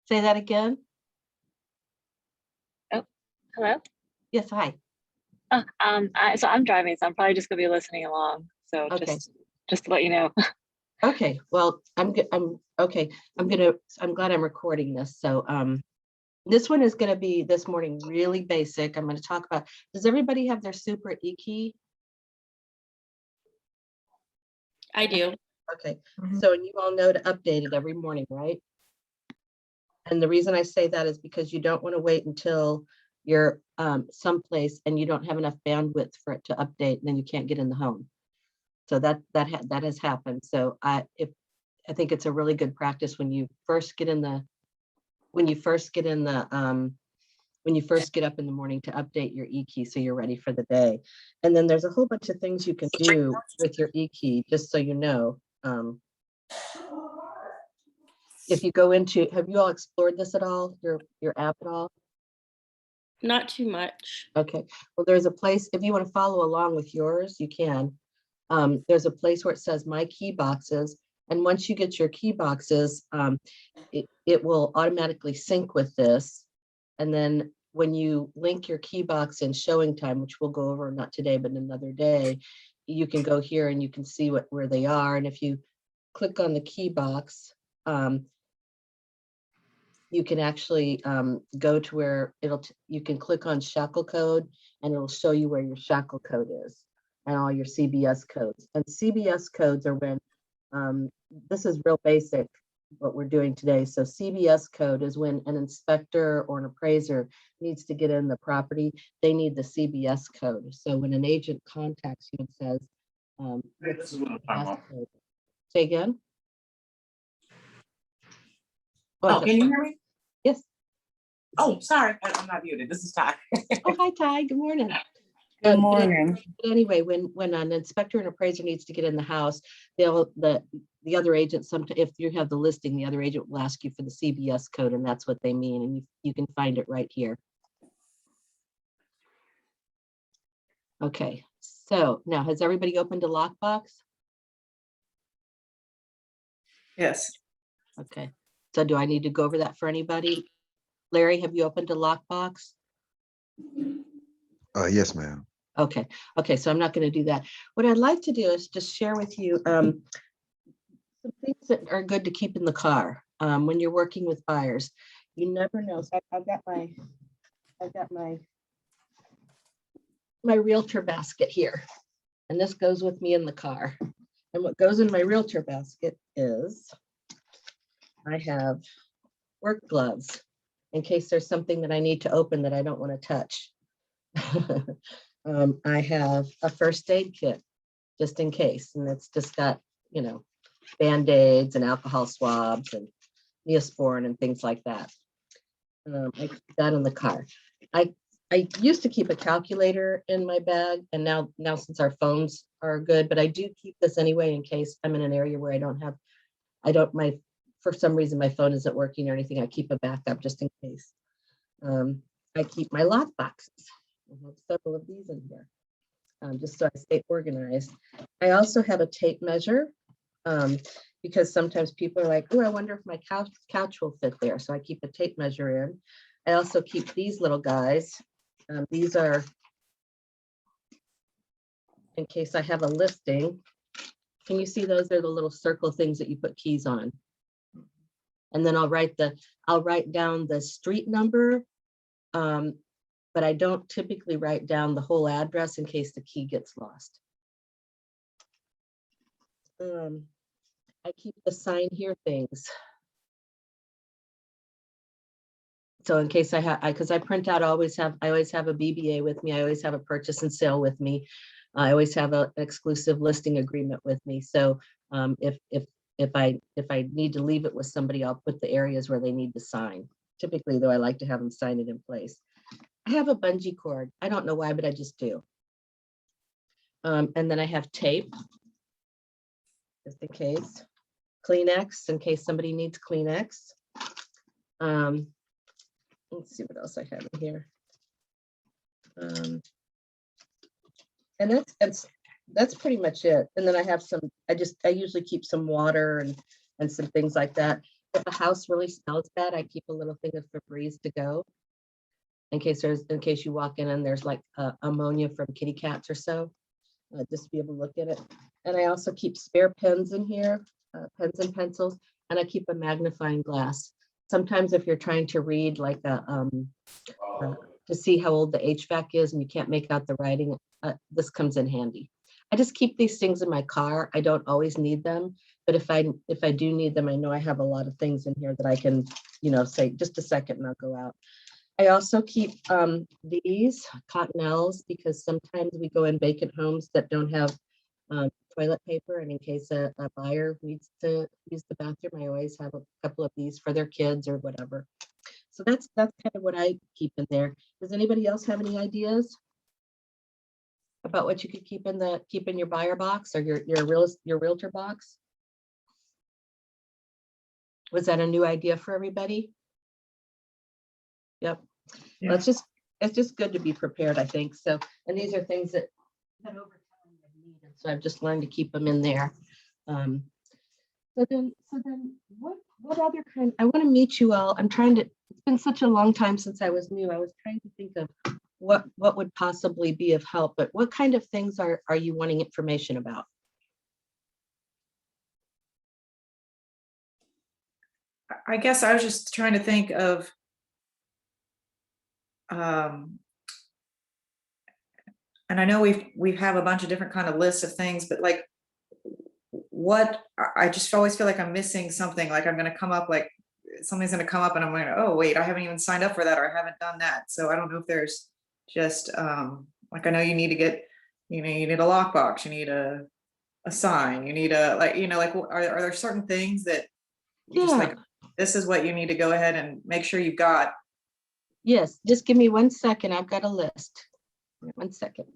Say that again. Oh, hello. Yes, hi. Oh, so I'm driving, so I'm probably just gonna be listening along. So Okay. just to let you know. Okay. Well, I'm okay. I'm glad I'm recording this. So this one is gonna be this morning really basic. I'm gonna talk about, does everybody have their super e-key? I do. Okay. So you all know to update it every morning, right? And the reason I say that is because you don't want to wait until you're someplace and you don't have enough bandwidth for it to update, and then you can't get in the home. So that has happened. So I think it's a really good practice when you first get in the when you first get up in the morning to update your e-key so you're ready for the day. And then there's a whole bunch of things you can do with your e-key, just so you know. If you go into, have you all explored this at all, your app at all? Not too much. Okay, well, there's a place, if you want to follow along with yours, you can. There's a place where it says my key boxes. And once you get your key boxes, it will automatically sync with this. And then when you link your key box in showing time, which we'll go over not today, but another day, you can go here and you can see where they are. And if you click on the key box, you can actually go to where you can click on shackle code and it'll show you where your shackle code is and all your CBS codes. And CBS codes are when, this is real basic, what we're doing today. So CBS code is when an inspector or an appraiser needs to get in the property, they need the CBS code. So when an agent contacts you and says, Hey, this is what I'm talking about. say again? Oh, can you hear me? Yes. Oh, sorry, I'm not muted. This is Ty. Oh, hi, Ty. Good morning. Good morning. But anyway, when an inspector and appraiser needs to get in the house, the other agent, if you have the listing, the other agent will ask you for the CBS code, and that's what they mean, and you can find it right here. Okay, so now has everybody opened a lockbox? Yes. Okay, so do I need to go over that for anybody? Larry, have you opened a lockbox? Yes, ma'am. Okay, so I'm not going to do that. What I'd like to do is just share with you some things that are good to keep in the car when you're working with buyers. You never know. So I've got my realtor basket here, and this goes with me in the car. And what goes in my realtor basket is I have work gloves in case there's something that I need to open that I don't want to touch. I have a first aid kit just in case, and it's just got, Band-Aids and alcohol swabs and Neosporin and things like that. I keep that in the car. I used to keep a calculator in my bag, and now since our phones are good, but I do keep this anyway in case I'm in an area where for some reason my phone isn't working or anything. I keep a backup just in case. I keep my lock boxes. I have several of these in here, just so I stay organized. I also have a tape measure because sometimes people are like, oh, I wonder if my couch will fit there. So I keep a tape measure in. I also keep these little guys. These are in case I have a listing. Can you see those? They're the little circle things that you put keys on. And then I'll write down the street number. But I don't typically write down the whole address in case the key gets lost. I keep the sign here things. So in case because I print out, I always have a BBA with me. I always have a purchase and sale with me. I always have an exclusive listing agreement with me. So if I need to leave it with somebody, I'll put the areas where they need to sign. Typically, though, I like to have them sign it in place. I have a bungee cord. I don't know why, but I just do. And then I have tape, just in case. Kleenex, in case somebody needs Kleenex. Let's see what else I have in here. And that's pretty much it. And then I have I usually keep some water and some things like that. If a house really smells bad, I keep a little thing of Febreze to go in case you walk in and there's like ammonia from kitty cats or so, just to be able to look at it. And I also keep spare pens in here, pens and pencils, and I keep a magnifying glass. Sometimes if you're trying to read like to see how old the HVAC is and you can't make out the writing, this comes in handy. I just keep these things in my car. I don't always need them, but if I do need them, I know I have a lot of things in here that I can, say just a second and I'll go out. I also keep these cottonelles because sometimes we go in vacant homes that don't have toilet paper, and in case a buyer needs to use the bathroom, I always have a couple of these for their kids or whatever. So that's kind of what I keep in there. Does anybody else have any ideas about what you could keep in your buyer box or your realtor box? Was that a new idea for everybody? Yep. Yeah. Well, it's just good to be prepared, I think. So, and these are things that over time I've needed. So I've just learned to keep them in there. So then what other kind, I want to meet you all. It's been such a long time since I was new. I was trying to think of what would possibly be of help, but what kind of things are you wanting information about? I guess I was just trying to think of and I know we have a bunch of different kind of lists of things, but like what I just always feel like I'm missing something. Like I'm going to come up, like something's going to come up and I'm going, oh wait, I haven't even signed up for that, or I haven't done that. So I don't know if there's just like, I know you need to get, you need a lockbox, you need a sign, you need a, like, are there certain things that you just like, this is what you need to go ahead and make sure you've got? Yes, just give me 1 second. I've got a list. 1 second.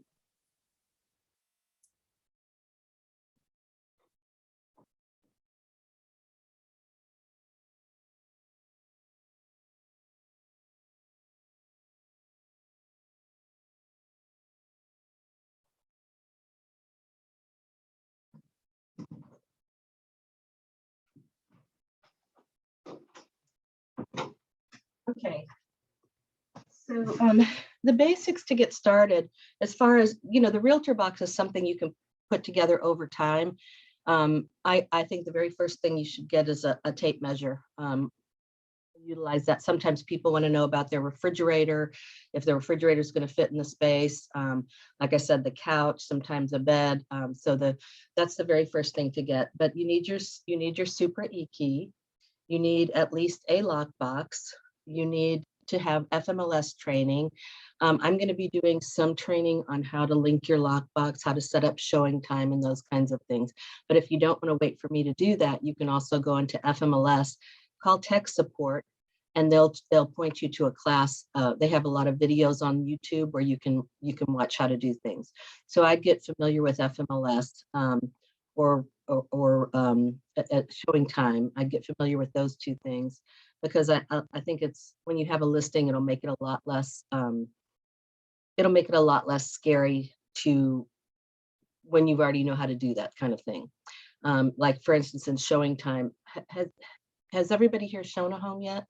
Okay. So the basics to get started, as far as, the realtor box is something you can put together over time. I think the very first thing you should get is a tape measure. Utilize that. Sometimes people want to know about their refrigerator, if the refrigerator is going to fit in the space. Like I said, the couch, sometimes a bed. That's the very first thing to get. But you need your super e-key. You need at least a lockbox. You need to have FMLS training. I'm going to be doing some training on how to link your lockbox, how to set up showing time and those kinds of things. But if you don't want to wait for me to do that, you can also go into FMLS, call tech support, and they'll point you to a class. They have a lot of videos on YouTube where you can watch how to do things. So I'd get familiar with FMLS or at showing time. I'd get familiar with those two things, because I think it's, when you have a listing, it'll make it a lot less scary to when you already know how to do that kind of thing. Like for instance, in showing time, has everybody here shown a home yet?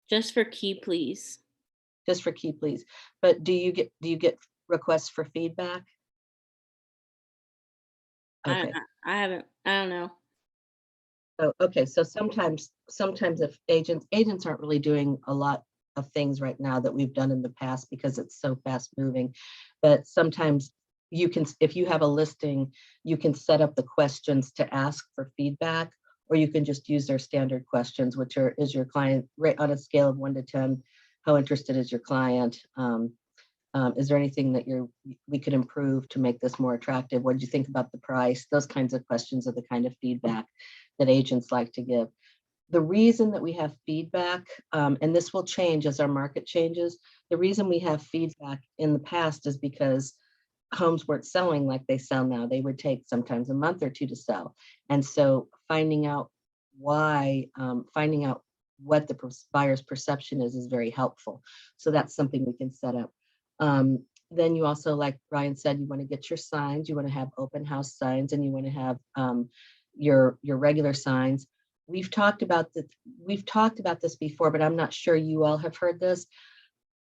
Just for key, please. Just for key, please. But do you get requests for feedback? Okay. I haven't. I don't know. Oh, okay. So sometimes if agents aren't really doing a lot of things right now that we've done in the past because it's so fast moving, but sometimes you can, if you have a listing, you can set up the questions to ask for feedback, or you can just use their standard questions, which are, is your client right on a scale of 1 to 10? How interested is your client? Is there anything that we could improve to make this more attractive? What did you think about the price? Those kinds of questions are the kind of feedback that agents like to give. The reason that we have feedback, and this will change as our market changes, the reason we have feedback in the past is because homes weren't selling like they sell now. They would take sometimes a month or two to sell. And so finding out why, finding out what the buyer's perception is very helpful. So that's something we can set up. Then you also, like Brian said, you want to get your signs, you want to have open house signs, and you want to have your regular signs. we've talked about this before, but I'm not sure you all have heard this.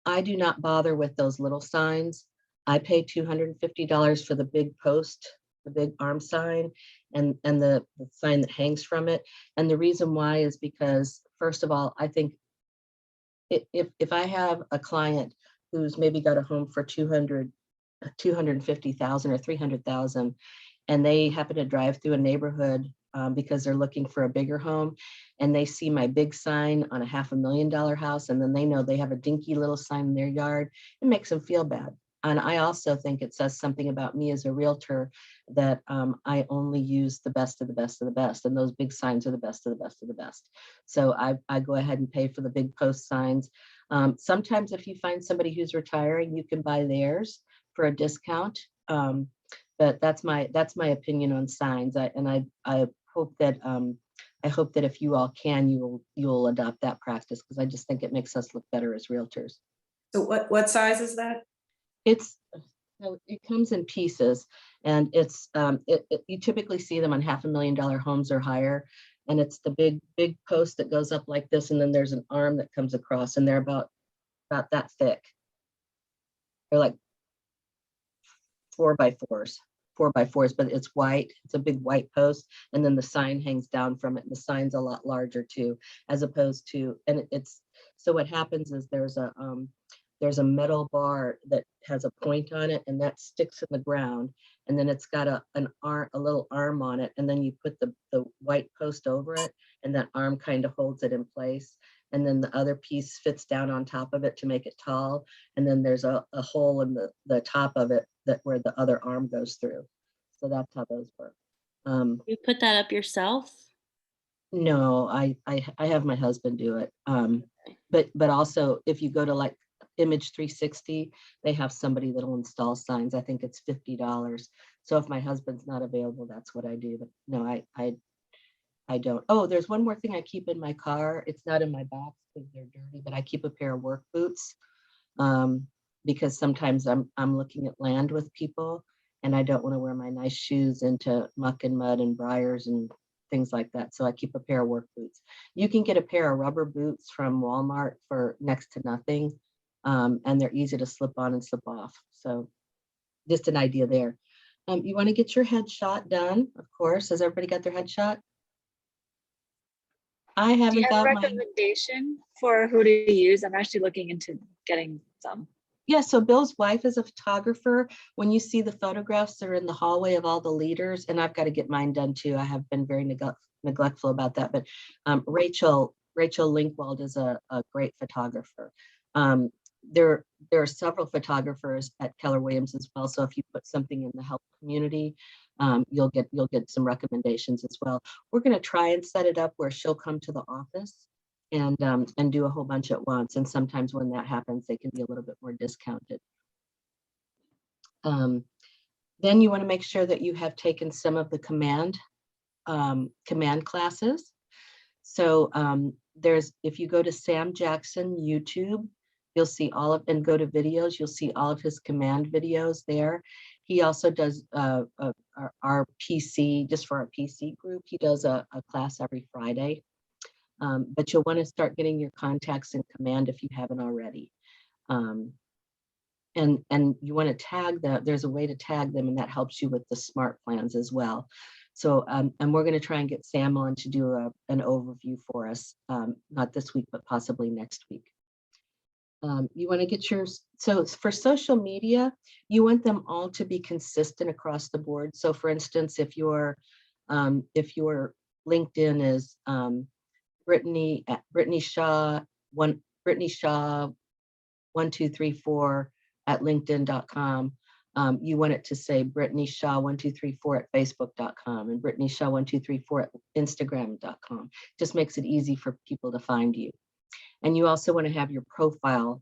I do not bother with those little signs. I pay $250 for the big post, the big arm sign, and the sign that hangs from it. And the reason why is because, first of all, I think if I have a client who's maybe got a home for 250,000 or 300,000, and they happen to drive through a neighborhood because they're looking for a bigger home, and they see my big sign on a $500,000 house, and then they know they have a dinky little sign in their yard, it makes them feel bad. And I also think it says something about me as a realtor that I only use the best of the best of the best, and those big signs are the best of the best of the best. So I go ahead and pay for the big post signs. Sometimes if you find somebody who's retiring, you can buy theirs for a discount. But that's my opinion on signs. I hope that if you all can, you'll adopt that practice, because I just think it makes us look better as realtors. So what size is that? It comes in pieces, and it's you typically see them on $500,000 homes or higher, and it's the big post that goes up like this, and then there's an arm that comes across, and they're about that thick. They're like 4x4s, but it's white. It's a big white post, and then the sign hangs down from it, and the sign's a lot larger too, as opposed to, and it's, so what happens is there's a metal bar that has a point on it, and that sticks in the ground, and then it's got a little arm on it, and then you put the white post over it, and that arm kind of holds it in place, and then the other piece fits down on top of it to make it tall, and then there's a hole in the top of it that where the other arm goes through. So that's how those work. You put that up yourself? No, I have my husband do it. But also if you go to like Image 360, they have somebody that'll install signs. I think it's $50. So if my husband's not available, that's what I do. But no, I don't. Oh, there's one more thing I keep in my car. It's not in my box because they're dirty, but I keep a pair of work boots because sometimes I'm looking at land with people, and I don't want to wear my nice shoes into muck and mud and briars and things like that. So I keep a pair of work boots. You can get a pair of rubber boots from Walmart for next to nothing. And they're easy to slip on and slip off. So just an idea there. You want to get your headshot done, of course. Has everybody got their headshot? I Do you haven't have a got mine. recommendation for who to use? I'm actually looking into getting some. Yeah, so Bill's wife is a photographer. When you see the photographs that are in the hallway of all the leaders, and I've got to get mine done too. I have been very neglectful about that, but Rachel Linkwald is a great photographer. There are several photographers at Keller Williams as well. So if you put something in the help community, you'll get some recommendations as well. We're going to try and set it up where she'll come to the office and do a whole bunch at once. And sometimes when that happens, they can be a little bit more discounted. Then you want to make sure that you have taken some of the command classes. So if you go to Sam Jackson YouTube, you'll see and go to videos, you'll see all of his command videos there. He also does our PC, just for our PC group, he does a class every Friday. But you'll want to start getting your contacts in command if you haven't already. And you want to tag them. There's a way to tag them, and that helps you with the smart plans as well. So, and we're going to try and get Sam on to do an overview for us, not this week, but possibly next week. You want to get so for social media, you want them all to be consistent across the board. So for instance, if your LinkedIn is Brittany Shaw 1234 at linkedin.com. You want it to say Brittany Shaw 1234 at facebook.com and Brittany Shaw 1234 at instagram.com. Just makes it easy for people to find you. And you also want to have your profile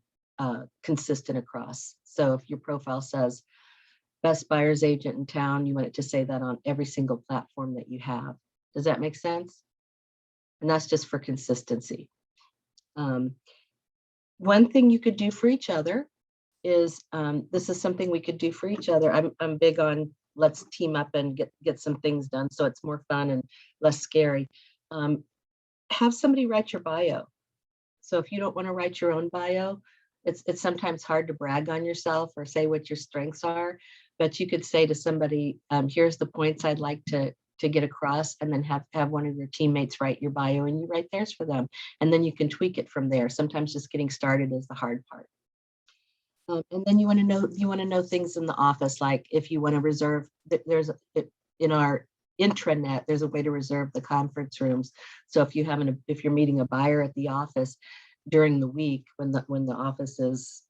consistent across. So if your profile says best buyer's agent in town, you want it to say that on every single platform that you have. Does that make sense? And that's just for consistency. One thing you could do for each other is, this is something we could do for each other. I'm big on let's team up and get some things done so it's more fun and less scary. have somebody write your bio. So if you don't want to write your own bio, it's sometimes hard to brag on yourself or say what your strengths are, but you could say to somebody, here's the points I'd like to get across, and then have one of your teammates write your bio and you write theirs for them. And then you can tweak it from there. Sometimes just getting started is the hard part. And then you want to know things in the office, like if you want to reserve, in our intranet, there's a way to reserve the conference rooms. So if you're meeting a buyer at the office during the week when the office is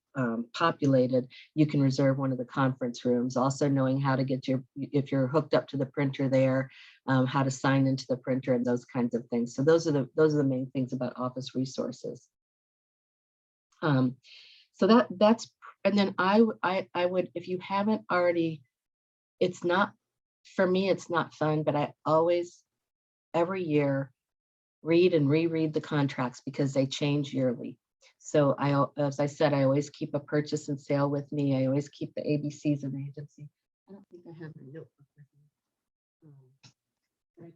populated, you can reserve one of the conference rooms. Also knowing how to get if you're hooked up to the printer there, how to sign into the printer and those kinds of things. So those are the main things about office resources. So that's, and then I would, if you haven't already, it's not, for me, it's not fun, but I always, every year, read and reread the contracts because they change yearly. So as I said, I always keep a purchase and sale with me. I always keep the ABCs of the agency. I don't think I have my notebook with me. But I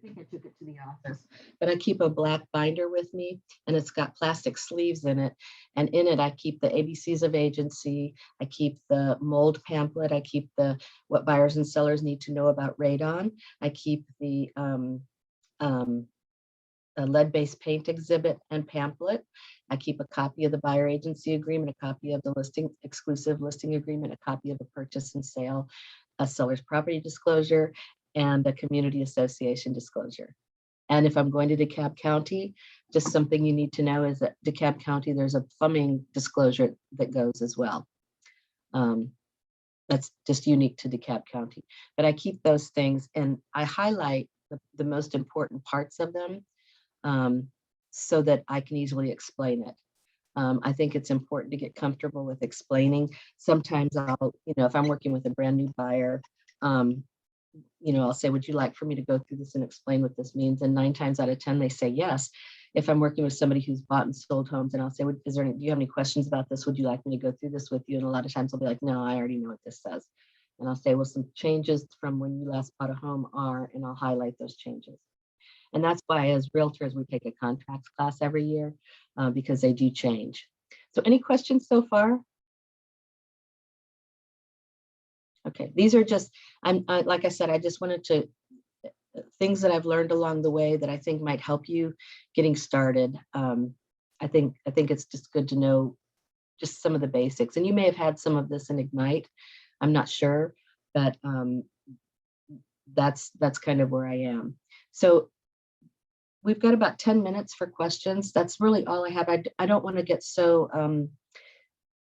think I took it to the office, but I keep a black binder with me and it's got plastic sleeves in it. And in it, I keep the ABCs of agency. I keep the mold pamphlet. I keep what buyers and sellers need to know about radon. I keep the lead-based paint exhibit and pamphlet. I keep a copy of the buyer agency agreement, a copy of the exclusive listing agreement, a copy of the purchase and sale, a seller's property disclosure, and the community association disclosure. And if I'm going to DeKalb County, just something you need to know is that DeKalb County, there's a plumbing disclosure that goes as well. That's just unique to DeKalb County. But I keep those things and I highlight the most important parts of them so that I can easily explain it. I think it's important to get comfortable with explaining. Sometimes I'll, if I'm working with a brand new buyer, I'll say, would you like for me to go through this and explain what this means? And 9 times out of 10, they say yes. If I'm working with somebody who's bought and sold homes and I'll say, do you have any questions about this? Would you like me to go through this with you? And a lot of times they'll be like, no, I already know what this says. And I'll say, well, some changes from when you last bought a home are, and I'll highlight those changes. And that's why as realtors, we take a contracts class every year because they do change. So any questions so far? Okay, these are just, like I said, I just wanted to, things that I've learned along the way that I think might help you getting started. I think it's just good to know just some of the basics. And you may have had some of this in Ignite, I'm not sure, but that's kind of where I am. So we've got about 10 minutes for questions. That's really all I have. I don't want to get so,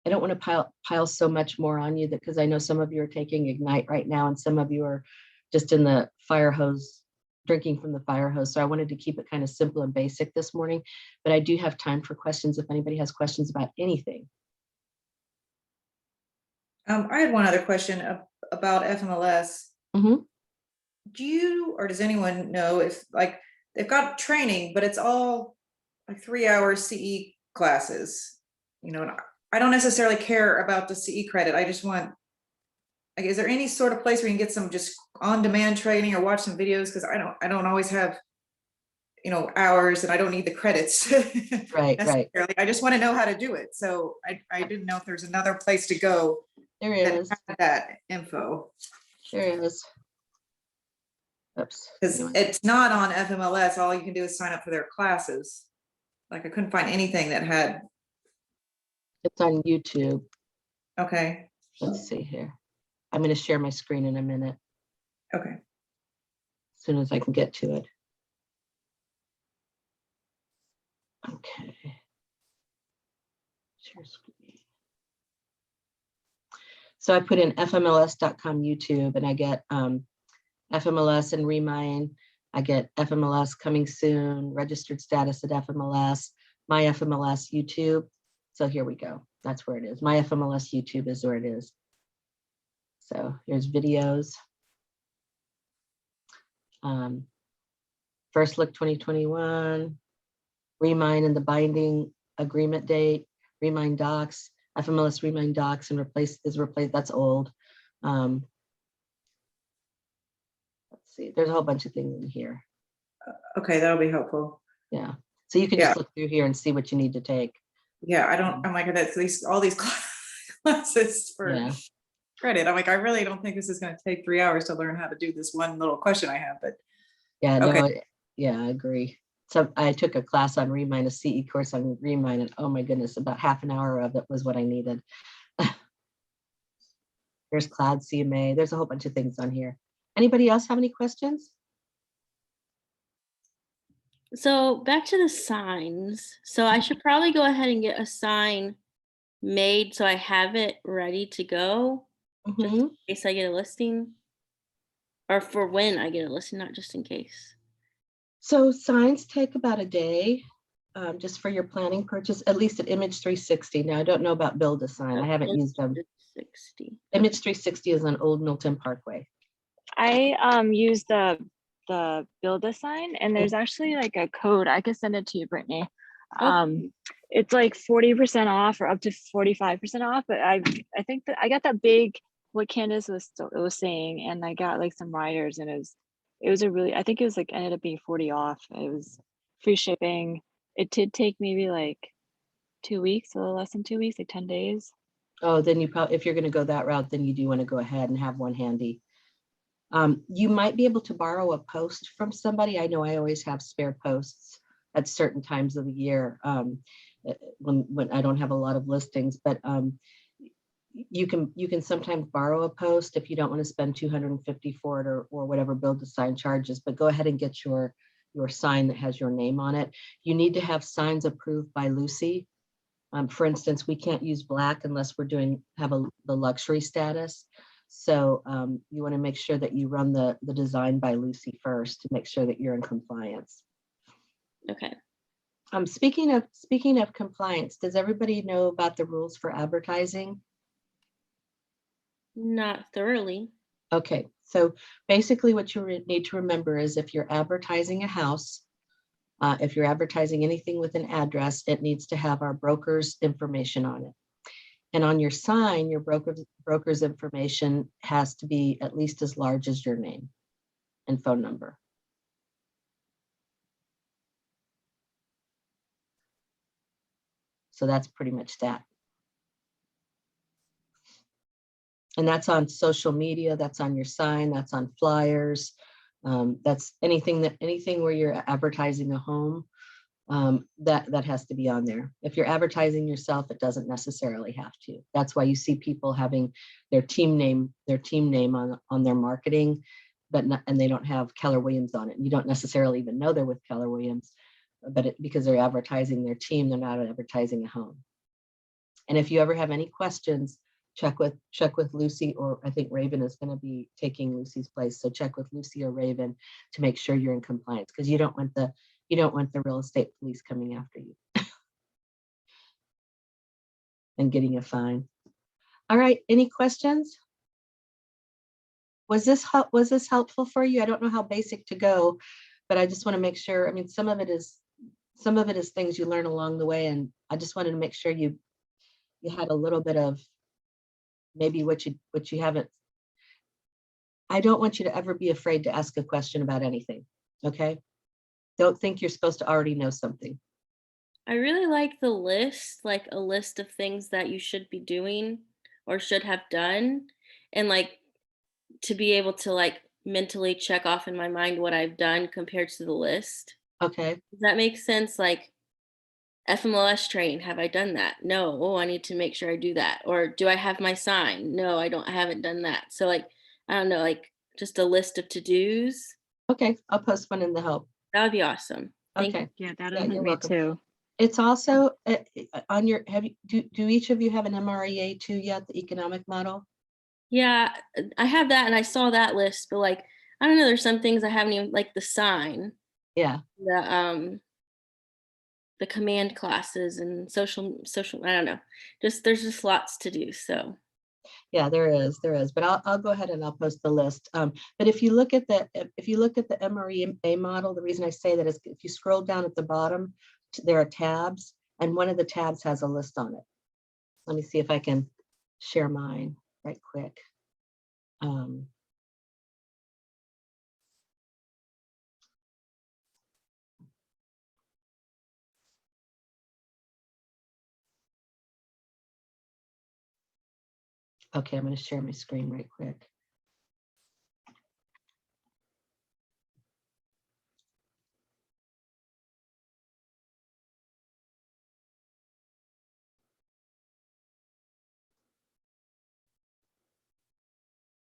I don't want to pile so much more on you because I know some of you are taking Ignite right now and some of you are just in the fire hose, drinking from the fire hose. So I wanted to keep it kind of simple and basic this morning, but I do have time for questions if anybody has questions about anything. I had one other question about FMLS. Mm-hmm. Do you, or does anyone know if they've got training, but it's all like 3-hour CE classes, and I don't necessarily care about the CE credit. I just want, is there any sort of place where you can get some just on-demand training or watch some videos? Because I don't always have, hours and I don't need the credits. Right. I just want to know how to do it. So I didn't know if there's another place to go. There is. That had that info. There is. Oops. Because it's not on FMLS. All you can do is sign up for their classes. Like I couldn't find anything that had. It's on YouTube. Okay. Let's see here. I'm going to share my screen in a minute. Okay. As soon as I can get to it. Okay. Share screen. So I put in fmls.com YouTube and I get FMLS and Remind. I get FMLS coming soon, registered status at FMLS, my FMLS YouTube. So here we go. That's where it is. My FMLS YouTube is where it is. So here's videos. First look 2021, Remind and the binding agreement date, Remind docs, FMLS Remind docs and replaced, that's old. Let's see, there's a whole bunch of things in here. Okay, that'll be helpful. Yeah. So you can Yeah. just look through here and see what you need to take. Yeah, I don't, I'm like, that's all these classes for Yeah. credit. I'm like, I really don't think this is gonna take 3 hours to learn how to do this one little question I have, but Yeah, Okay. no, yeah, I agree. So I took a class on Remine, a CE course on Remine, and oh my goodness, about half an hour of it was what I needed. There's Cloud CMA. There's a whole bunch of things on here. Anybody else have any questions? So back to the signs. So I should probably go ahead and get a sign made so I have it ready to go just in Mhm. case I get a listing. Or for when I get a listing, not just in case. So signs take about a day, just for your planning purchase, at least at Image 360. Now, I don't know about Build a Sign. I haven't used them. 60. Image 360 is on Old Milton Parkway. I use the build a sign, and there's actually like a code. I could send it to you, Brittany. It's like 40% off or up to 45% off. But I think that I got that big what Candace was saying, and I got like some riders, and it was a really, I think it was like ended up being 40 off. It was free shipping. It did take maybe like 2 weeks, a little less than 2 weeks, like 10 days. Oh, then you probably, if you're going to go that route, then you do want to go ahead and have one handy. You might be able to borrow a post from somebody. I know I always have spare posts at certain times of the year, when I don't have a lot of listings, but you can sometimes borrow a post if you don't want to spend $250 for it, or whatever Build a Sign charges, but go ahead and get your sign that has your name on it. You need to have signs approved by Lucy. For instance, we can't use black unless we're have the luxury status. So you want to make sure that you run the design by Lucy first to make sure that you're in compliance. Okay. Speaking of compliance, does everybody know about the rules for advertising? Not thoroughly. Okay, so basically what you need to remember is if you're advertising a house, if you're advertising anything with an address, it needs to have our broker's information on it. And on your sign, your broker's information has to be at least as large as your name and phone number. So that's pretty much that. And that's on social media, that's on your sign, that's on flyers. That's anything where you're advertising a home, that has to be on there. If you're advertising yourself, it doesn't necessarily have to. That's why you see people having their team name on their marketing, and they don't have Keller Williams on it. You don't necessarily even know they're with Keller Williams, but because they're advertising their team, they're not advertising a home. And if you ever have any questions, check with Lucy, or I think Raven is going to be taking Lucy's place. So check with Lucy or Raven to make sure you're in compliance, because you don't want the real estate police coming after you and getting a fine. All right, any questions? Was this helpful for you? I don't know how basic to go, but I just want to make sure. I mean, some of it is things you learn along the way, and I just wanted to make sure you had a little bit of maybe what you haven't. I don't want you to ever be afraid to ask a question about anything. Okay? Don't think you're supposed to already know something. I really like the list, like a list of things that you should be doing or should have done, and like to be able to like mentally check off in my mind what I've done compared to the list. Okay. Does that make sense? Like FMLS training, have I done that? No. Oh, I need to make sure I do that. Or do I have my sign? No, I haven't done that. So like, I don't know, like just a list of to-dos. Okay, I'll post one in the help. That would be awesome. Thank Okay. you. Yeah, that'll Yeah, help you're me welcome. too. It's also on your, do each of you have an MREA too yet, the economic model? Yeah, I have that and I saw that list, but like, I don't know, there's some things I haven't even, like the sign, Yeah. the command classes and social, I don't know, there's just lots to do. So Yeah, there is, but I'll go ahead and I'll post the list. But if you look at the MREA model, the reason I say that is if you scroll down at the bottom, there are tabs, and one of the tabs has a list on it. Let me see if I can share mine right quick. Okay, I'm going to share my screen right quick.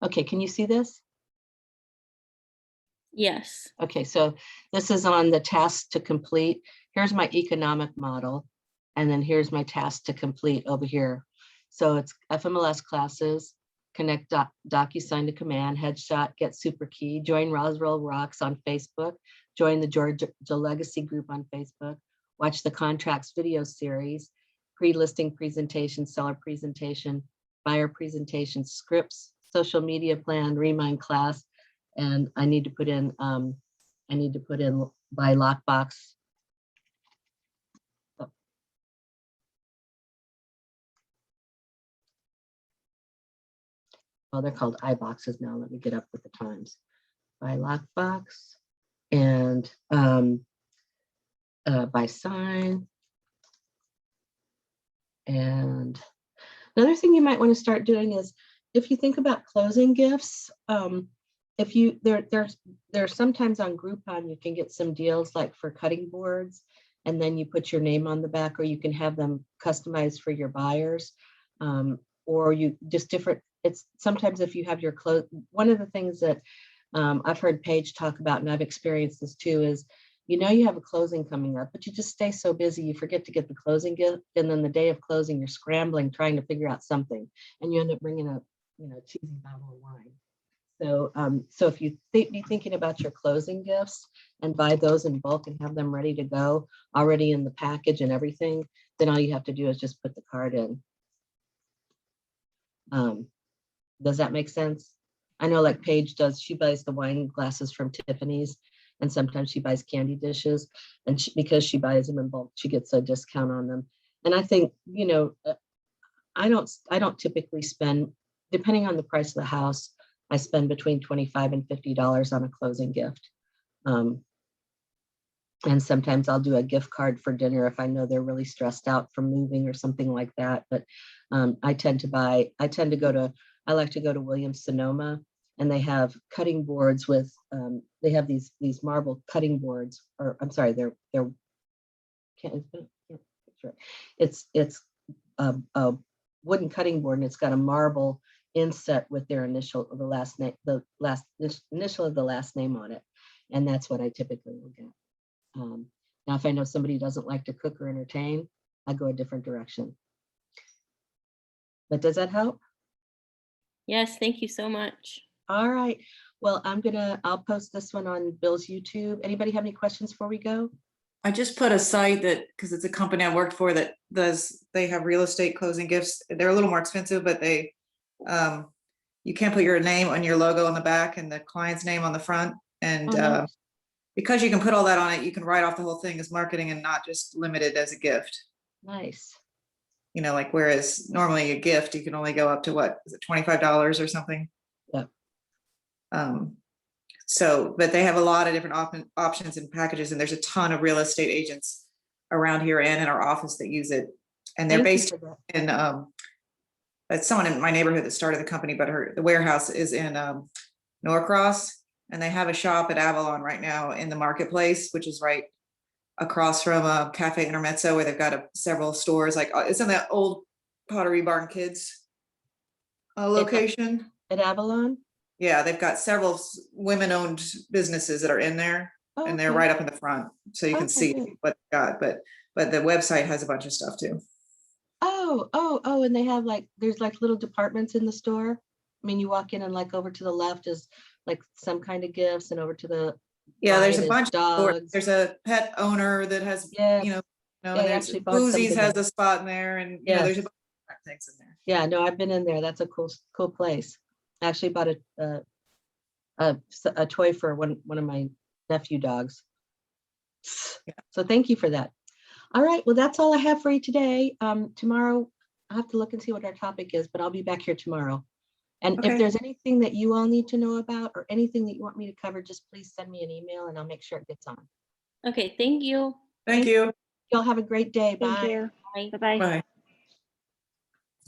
Okay, can you see this? Yes. Okay, so this is on the task to complete. Here's my economic model. And then here's my task to complete over here. So it's FMLS classes, connect DocuSign to command, headshot, get super key, join Roswell Rocks on Facebook, join the Georgia Legacy group on Facebook, watch the contracts video series, pre-listing presentation, seller presentation, buyer presentation, scripts, social media plan, remind class, and I need to put in by lockbox. Well, they're called iBoxes now. Let me get up with the times. By lockbox and by sign. And another thing you might want to start doing is, if you think about closing gifts, if you there's sometimes on Groupon you can get some deals like for cutting boards, and then you put your name on the back, or you can have them customized for your buyers, or you just different. It's sometimes if you have your clothes. One of the things that I've heard Paige talk about, and I've experienced this too, is you have a closing coming up, but you just stay so busy, you forget to get the closing gift. And then the day of closing, you're scrambling, trying to figure out something, and you end up bringing a cheesy bottle of wine. So, so if you be thinking about your closing gifts and buy those in bulk and have them ready to go, already in the package and everything, then all you have to do is just put the card in. Does that make sense? I know like Paige does, she buys the wine glasses from Tiffany's, and sometimes she buys candy dishes, and because she buys them in bulk, she gets a discount on them. And I think, I don't typically spend, depending on the price of the house, I spend between $25 and $50 on a closing gift. And sometimes I'll do a gift card for dinner if I know they're really stressed out from moving or something like that. But I like to go to Williams-Sonoma, and they have cutting boards with, they have these marble cutting boards, or I'm sorry, it's a wooden cutting board, and it's got a marble inset with their initial of the last name, initial of the last name on it. And that's what I typically will get. Now, if I know somebody doesn't like to cook or entertain, I go a different direction. But does that help? Yes, thank you so much. All right. Well, I'll post this one on Bill's YouTube. Anybody have any questions before we go? I just put a site that, because it's a company I worked for that they have real estate closing gifts. They're a little more expensive, but you can't put your name on your logo on the back and the client's name on the front. And Nice. because you can put all that on it, you can write off the whole thing as marketing and not just limited as a gift. Nice. Like whereas normally a gift, you can only go up to what is it, $25 or something? Yeah. So, but they have a lot of different options and packages, and there's a ton of real estate agents around here and in our office that use it. And they're Thank you based for that. in, that's someone in my neighborhood that started the company, but the warehouse is in Norcross, and they have a shop at Avalon right now in the marketplace, which is right across from Cafe Intermezzo, where they've got several stores. Like it's in that old Pottery Barn Kids location. At Avalon? Yeah, they've got several women-owned businesses that are in there, Oh, and they're okay. right up in the front, so you can Okay, see good. what they got. But the website has a bunch of stuff too. Oh, and they have there's little departments in the store. I mean, you walk in and over to the left is some kind of gifts, and over to the There's right a is bunch of stores. dogs. There's a pet owner that has, Yeah. and I there's actually bought something Boozies has there. a spot in there, and Yes. there's a bunch of things in there. Yeah, no, I've been in there. That's a cool place. I actually bought a toy for one of my nephew dogs. Yeah. So thank you for that. All right, well, that's all I have for you today. Tomorrow, I'll have to look and see what our topic is, but I'll be back here tomorrow. And Okay. if there's anything that you all need to know about or anything that you want me to cover, just please send me an email and I'll make sure it gets on. Okay, thank you. Thank you. Y'all have a great day. Thank Bye. you. Bye. Bye-bye. Bye.